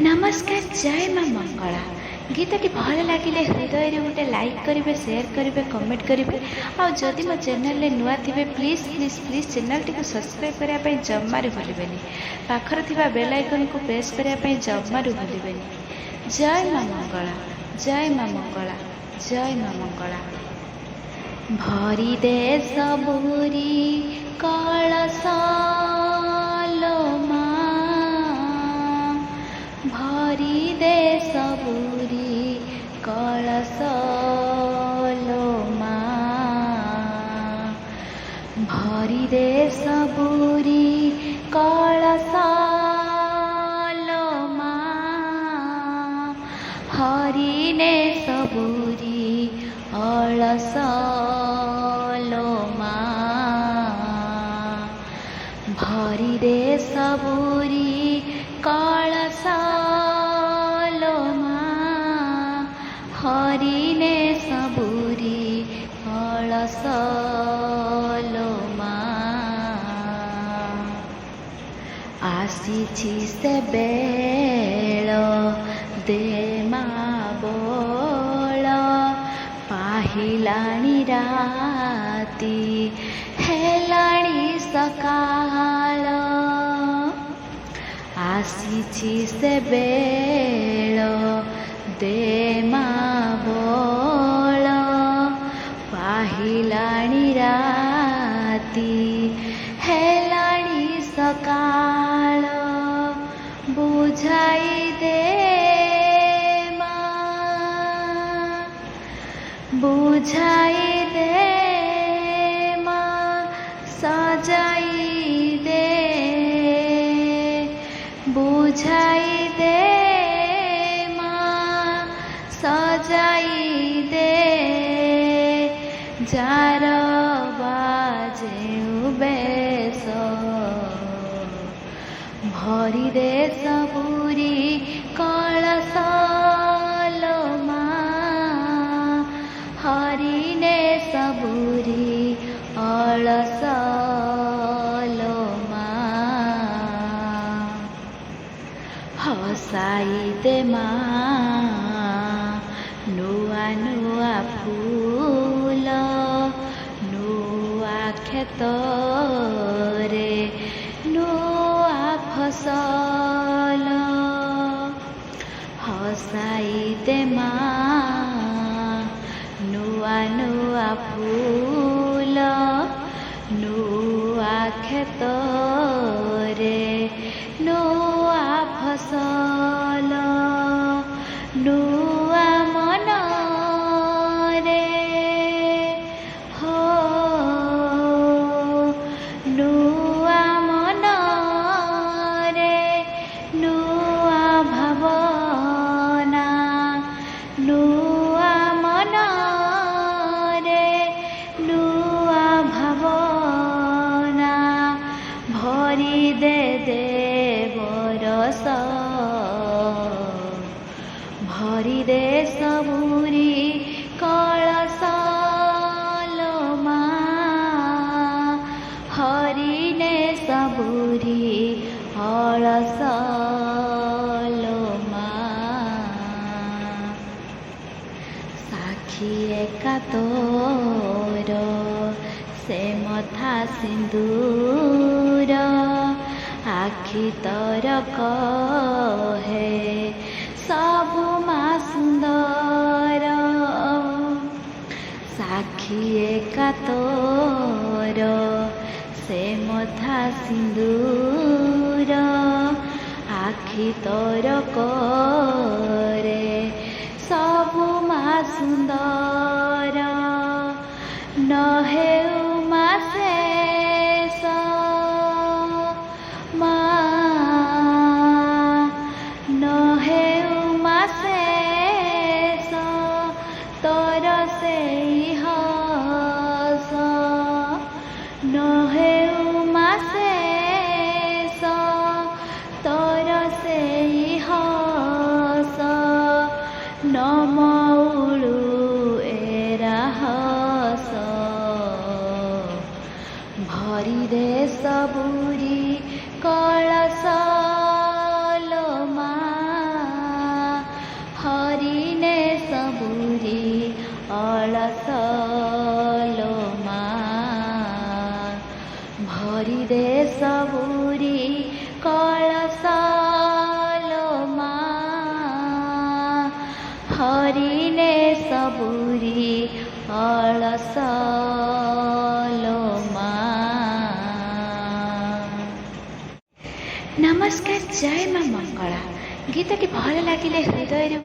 नमस्कार जय माँ मंगला। गीतटी भल लगे हृदय रे गोटे लाइक करेंगे, शेयर करेंगे, कमेंट करेंगे। आदि मो चैनल नुआ थे please please please channel T subscribe करने जमारू भूलें। पाखर थिबा बेल आइकन को प्रेस करने जमारू भूलें। जय माँ मंगला, जय माँ मंगला, जय माँ मंगला। भरी दे सबुरी कलश लो माँ, भरी दे सबुरी कलश लो माँ, भरी दे सबुरी कलश लो माँ, हरि ने सबुरी अलस लो माँ, भरी दे सबुरी कलश लो माँ, हरि ने सबुरी अलस लो माँ। आसीछि से बेल दे माँ बोल, पाहिलाणी राती हेलाणी सकाळ। आसीछि से बेल दे माँ बोल, पाहिलाणी राती हेलाणी सकाळ। बुझाई दे माँ, बुझाई दे माँ, सजाई दे, बुझाई दे माँ, सजाई दे। जार बाजे बेस भरी दे सबुरी कलश लो माँ, हरि ने सबुरी अलस लो माँ। हसाई दे माँ नुआ नुआ फूल, नुआ खेत रे नुआ फसल। हसाई दे माँ नुआ नुआ फूल, नुआ खेत रे नुआ फसल। नुआ मन रे हो, नुआ मन रे नुआ भावना, नुआ मन रे नुआ भावना। भरी दे बरस, भरी दे सबुरी कलश लो माँ, हरि ने सबुरी अलस लो माँ। साखी एका तोर से मथा सिंदूर, आखि तोर कहे सबु माँ सुंदर। साखी एका तोर से मथा सिंदूर, आखि तोर करे सबु माँ सुंदर। न हेउ माँ शेष माँ, न हेउ माँ शेष तोर से हस, न हेउ माँ शेष तोर से हस। न मौलु एरा हस, କରିଲେ ସବୁରି ଅଳସ ଲୋ ମା। ନମସ୍କାର, ଜୟ ମା ମଙ୍ଗଳା। ଗୀତଟି ଭଲ ଲାଗିଲେ ହୃଦୟରୁ